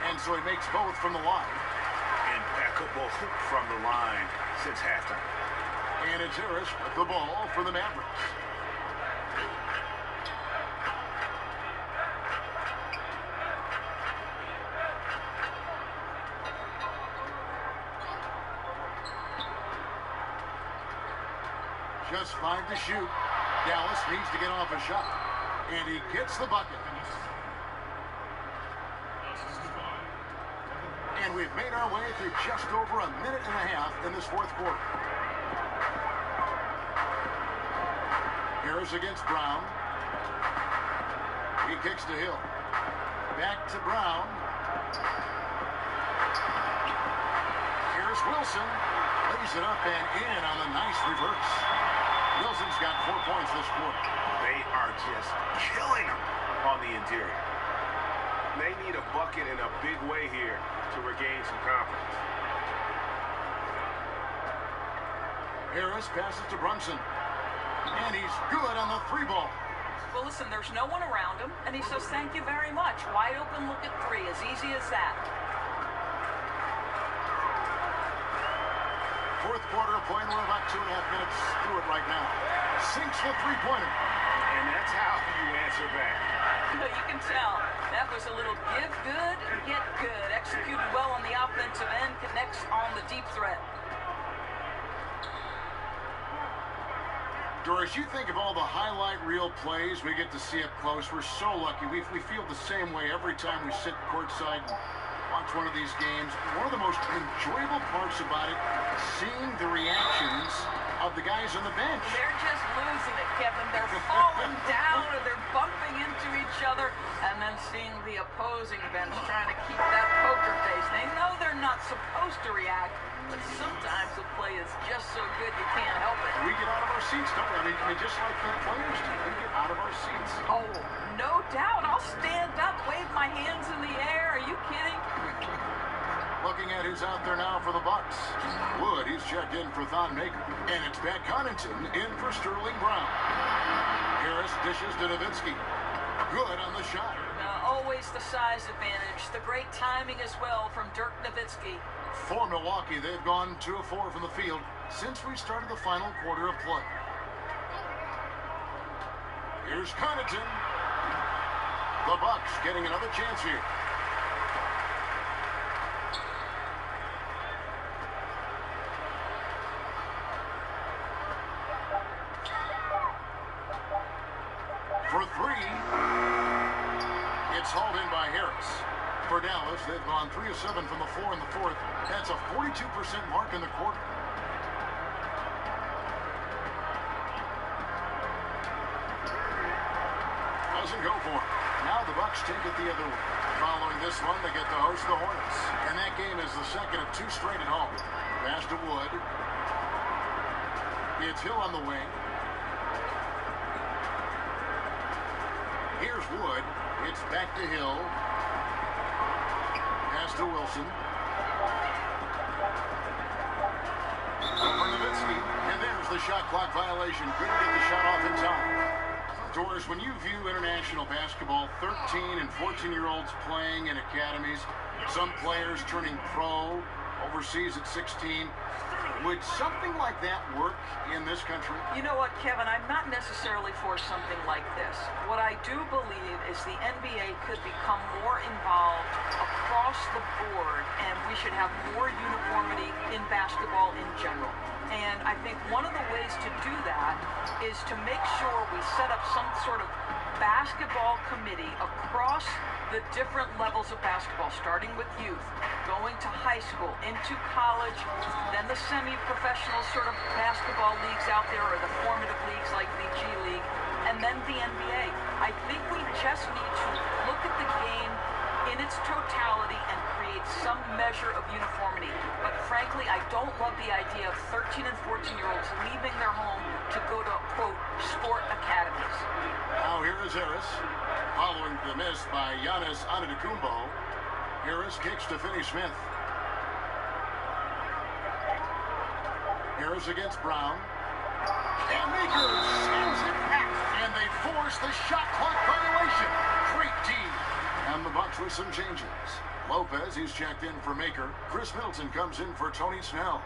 and so he makes both from the line. Impeccable from the line since halftime. And it's Harris with the ball for the Mavericks. Just 5 to shoot. Dallas needs to get off a shot. And he gets the bucket. And we've made our way through just over a minute and a half in this fourth quarter. Harris against Brown. He kicks to Hill. Back to Brown. Here's Wilson. Lays it up and in on the nice reverse. Wilson's got 4 points this quarter. They are just killing them on the interior. They need a bucket in a big way here to regain some confidence. Harris passes to Brunson. And he's good on the 3-ball. Well, listen, there's no one around him, and he says, thank you very much. Wide open look at 3, as easy as that. Fourth quarter playing, we're about 2.5 minutes through it right now. Sinks the 3-pointer. And that's how you answer back. You can tell. That was a little give good, get good. Executed well on the offensive end, connects on the deep threat. Doris, you think of all the highlight reel plays we get to see up close. We're so lucky. We feel the same way every time we sit courtside and watch one of these games. One of the most enjoyable parts about it, seeing the reactions of the guys on the bench. They're just losing it, Kevin. They're falling down or they're bumping into each other, and then seeing the opposing bench trying to keep that poker face. They know they're not supposed to react, but sometimes the play is just so good you can't help it. We get out of our seats, don't we? I mean just like the players do. We get out of our seats. Oh, no doubt. I'll stand up, wave my hands in the air. Are you kidding? Looking at who's out there now for the Bucks. Wood, he's checked in for Thon Maker. And it's Pat Connaughton in for Sterling Brown. Harris dishes to Nowitzki. Good on the shot. Always the size advantage. The great timing as well from Dirk Nowitzki. For Milwaukee, they've gone 2 of 4 from the field since we started the final quarter of play. Here's Connaughton. The Bucks getting another chance here. For 3, it's hauled in by Harris. For Dallas, they've gone 3 of 7 from the floor in the fourth. That's a 42% mark in the quarter. Doesn't go for it. Now the Bucks take it the other way. Following this one, they get to host the Hornets. And that game is the second of 2 straight at home. Pass to Wood. It's Hill on the wing. Here's Wood. It's back to Hill. Pass to Wilson. For Nowitzki. And there's the shot clock violation. Couldn't get the shot off in time. Doris, when you view international basketball, 13 and 14-year-olds playing in academies, some players turning pro overseas at 16, would something like that work in this country? You know what, Kevin? I'm not necessarily for something like this. What I do believe is the NBA could become more involved across the board, and we should have more uniformity in basketball in general. And I think one of the ways to do that is to make sure we set up some sort of basketball committee across the different levels of basketball, starting with youth, going to high school, into college, then the semi-professional sort of basketball leagues out there, or the formative leagues like the G League, and then the NBA. I think we just need to look at the game in its totality and create create some measure of uniformity. But frankly, I don't love the idea of 13 and 14-year-olds leaving their home to go to, quote, sport academies. Now here is Harris, following the miss by Giannis Antetokounmpo. Harris kicks to Finney-Smith. Harris against Brown. And Makers sends it back. And they force the shot clock violation. Great D. And the Bucks with some changes. Lopez, he's checked in for Maker. Chris Middleton comes in for Tony Snell.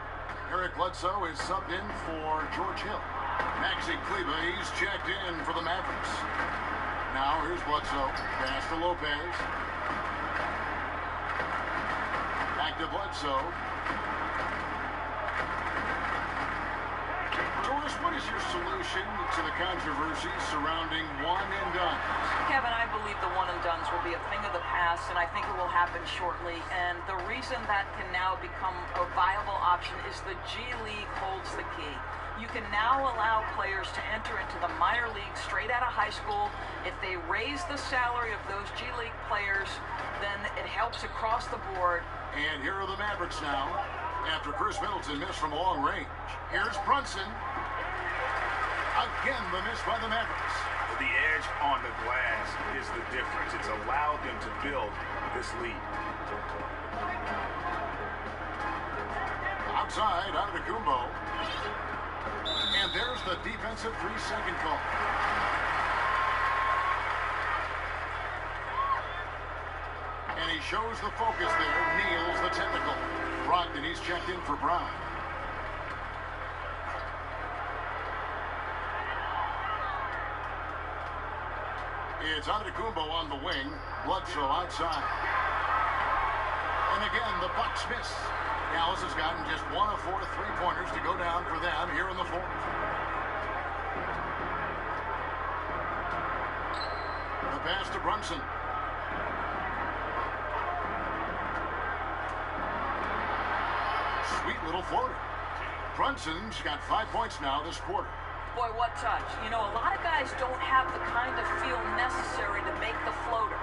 Eric Bledsoe is subbed in for George Hill. Maxi Kleba, he's checked in for the Mavericks. Now here's Bledsoe. Pass to Lopez. Back to Bledsoe. Doris, what is your solution to the controversy surrounding one and done? Kevin, I believe the one and dones will be a thing of the past, and I think it will happen shortly. And the reason that can now become a viable option is the G League holds the key. You can now allow players to enter into the minor league straight out of high school. If they raise the salary of those G League players, then it helps across the board. And here are the Mavericks now, after Chris Middleton missed from long range. Here's Brunson. Again, the miss by the Mavericks. The edge on the glass is the difference. It's allowed them to build this lead. Outside, Antetokounmpo. And there's the defensive 3-second call. And he shows the focus there, nails the technical. Brogdon, he's checked in for Brown. It's Antetokounmpo on the wing, Bledsoe outside. And again, the Bucks miss. Dallas has gotten just 1 of 4 3-pointers to go down for them here in the fourth. The pass to Brunson. Sweet little floater. Brunson's got 5 points now this quarter. Boy, what touch. You know, a lot of guys don't have the kind of feel necessary to make the floater.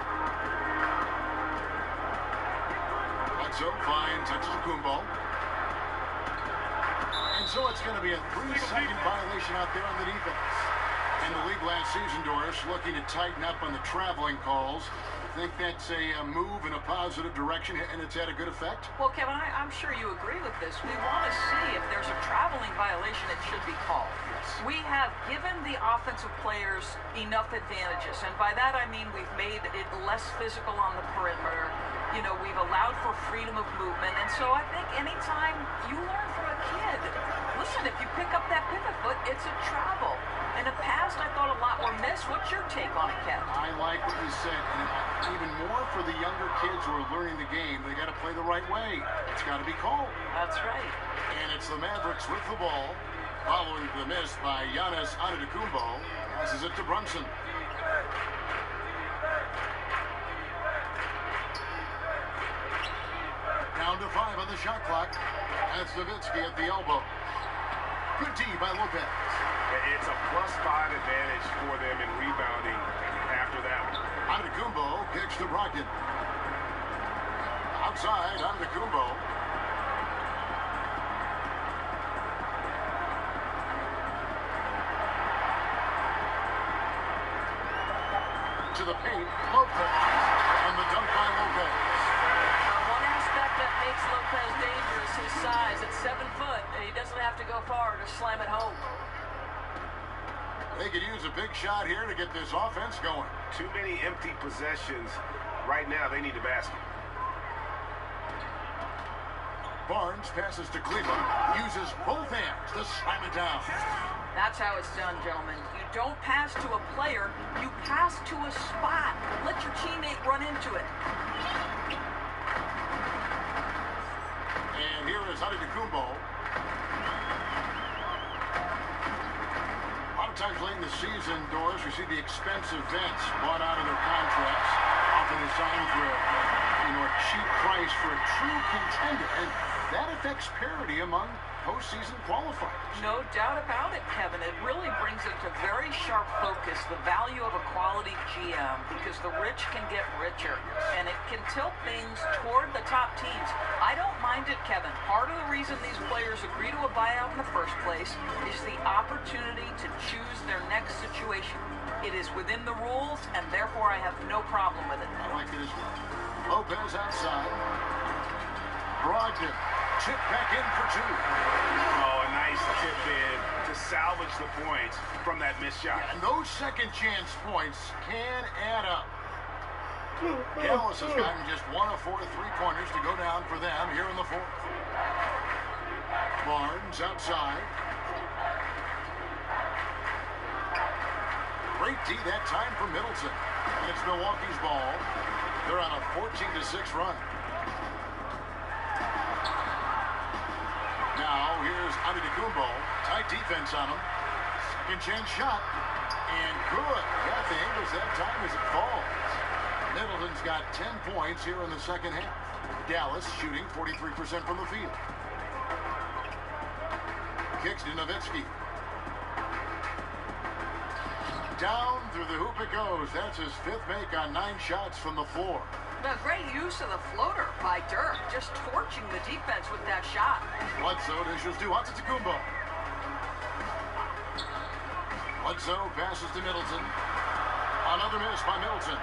Bledsoe finds Antetokounmpo. And so it's going to be a 3-second violation out there on the defense. And the league last season, Doris, looking to tighten up on the traveling calls. Think that's a move in a positive direction, and it's had a good effect? Well, Kevin, I'm sure you agree with this. We want to see if there's a traveling violation, it should be called. Yes. We have given the offensive players enough advantages, and by that I mean we've made it less physical on the perimeter. You know, we've allowed for freedom of movement, and so I think anytime you learn from a kid, listen, if you pick up that pivot foot, it's a travel. In the past, I thought a lot were missed. What's your take on it, Kevin? I like what you said, and even more for the younger kids who are learning the game. They got to play the right way. It's got to be called. That's right. And it's the Mavericks with the ball, following the miss by Giannis Antetokounmpo. Passes it to Brunson. Down to 5 on the shot clock. That's Nowitzki at the elbow. Good D by Lopez. It's a +5 advantage for them in rebounding after that one. Antetokounmpo kicks to Brogdon. Outside, Antetokounmpo. To the paint, Lopez. And the dunk by Lopez. One aspect that makes Lopez dangerous, his size. At 7 foot, he doesn't have to go far to slam it home. They could use a big shot here to get this offense going. Too many empty possessions. Right now, they need a basket. Barnes passes to Cleveland, uses both hands to slam it down. That's how it's done, gentlemen. You don't pass to a player, you pass to a spot. Let your teammate run into it. And here is Antetokounmpo. Times late in the season, Doris, we see the expensive vets bought out of their contracts, often assigned for a cheap price for a true contender, and that affects parity among postseason qualifiers. No doubt about it, Kevin. It really brings into very sharp focus the value of a quality GM, because the rich can get richer, and it can tilt things toward the top teams. I don't mind it, Kevin. Part of the reason these players agree to a buyout in the first place is the opportunity to choose their next situation. It is within the rules, and therefore I have no problem with it. I like it as well. Lopez outside. Brogdon. Chip back in for two. Oh, a nice tip in to salvage the points from that missed shot. And those second chance points can add up. Dallas has gotten just 1 of 4 3-pointers to go down for them here in the fourth. Barnes outside. Great D that time for Middleton. And it's Milwaukee's ball. They're on a 14-6 run. Now here's Antetokounmpo. Tight defense on him. Second chance shot. And good. Got the angles that time as it falls. Middleton's got 10 points here in the second half. Dallas shooting 43% from the field. Kicks to Nowitzki. Down through the hoop it goes. That's his 5th make on 9 shots from the floor. Now, great use of the floater by Dirk, just torching the defense with that shot. Bledsoe dishes to Antetokounmpo. Bledsoe passes to Middleton. Another miss by Middleton.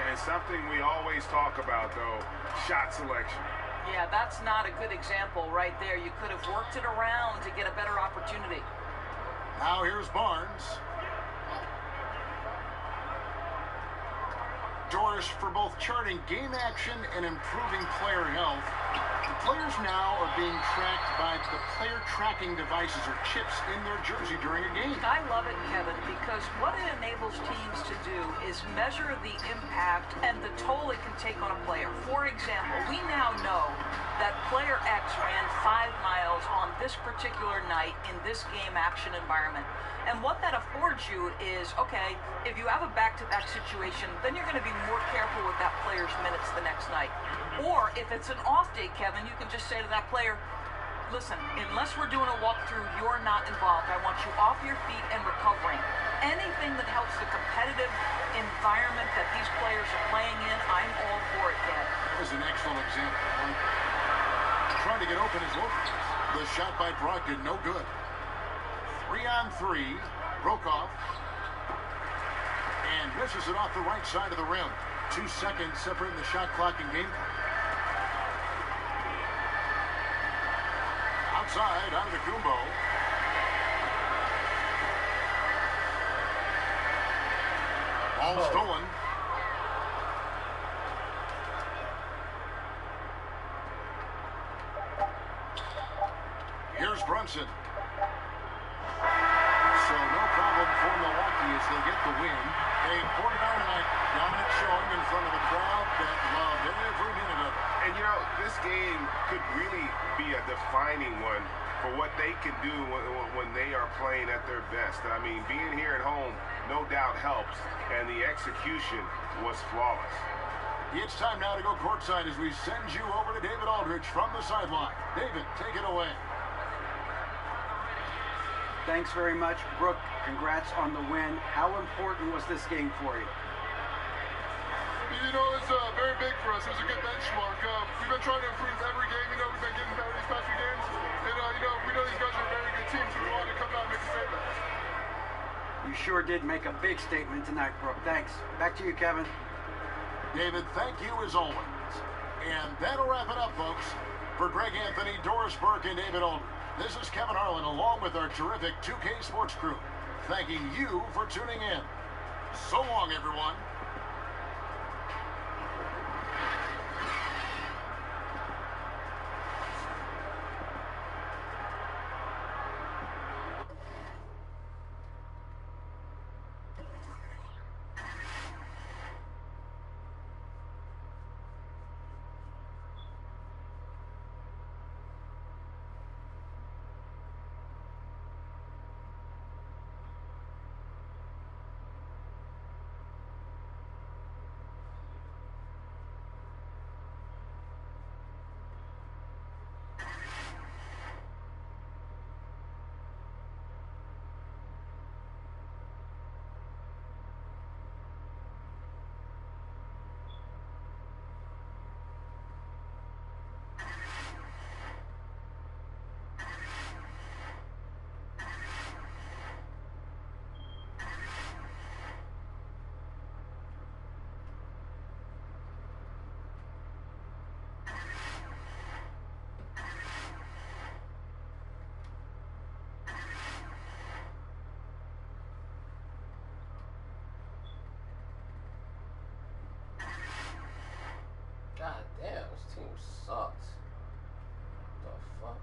And something we always talk about, though, shot selection. Yeah, that's not a good example right there. You could have worked it around to get a better opportunity. Now here's Barnes. Doris, for both charting game action and improving player health, the players now are being tracked by the player tracking devices or chips in their jersey during a game. I love it, Kevin, because what it enables teams to do is measure the impact and the toll it can take on a player. For example, we now know that player X ran 5 miles on this particular night in this game action environment. And what that affords you is, okay, if you have a back-to-back situation, then you're going to be more careful with that player's minutes the next night. Or if it's an off day, Kevin, you can just say to that player, listen, unless we're doing a walkthrough, you're not involved. I want you off your feet and recovering. Anything that helps the competitive environment that these players are playing in, I'm all for it, Kev. That was an excellent example. Trying to get open is Lopez. The shot by Brogdon, no good. 3-on-3. Brokoff. And misses it off the right side of the rim. 2 seconds separating the shot clock and game clock. Outside, Antetokounmpo. Ball stolen. Here's Brunson. So no problem for Milwaukee as they get the win. They poured it out tonight. Dominant showing in front of a crowd that loved every minute of it. And, you know, this game could really be a defining one for what they can do when they are playing at their best. I mean, being here at home no doubt helps, and the execution was flawless. It's time now to go courtside as we send you over to David Aldridge from the sideline. David, take it away. Thanks very much, Brooke. Congrats on the win. How important was this game for you? You know, it's very big for us. It was a good benchmark. We've been trying to improve every game. You know, we've been getting better these past few games. And, you know, we know these guys are a very good team, so we wanted to come out and make a statement. You sure did make a big statement tonight, Brooke. Thanks. Back to you, Kevin. David, thank you as always. And that'll wrap it up, folks. For Greg Anthony, Doris Burke, and David Aldridge, this is Kevin Harlan along with our terrific 2K Sports crew, thanking you for tuning in. So long, everyone. Damn, this team sucked. The fuck?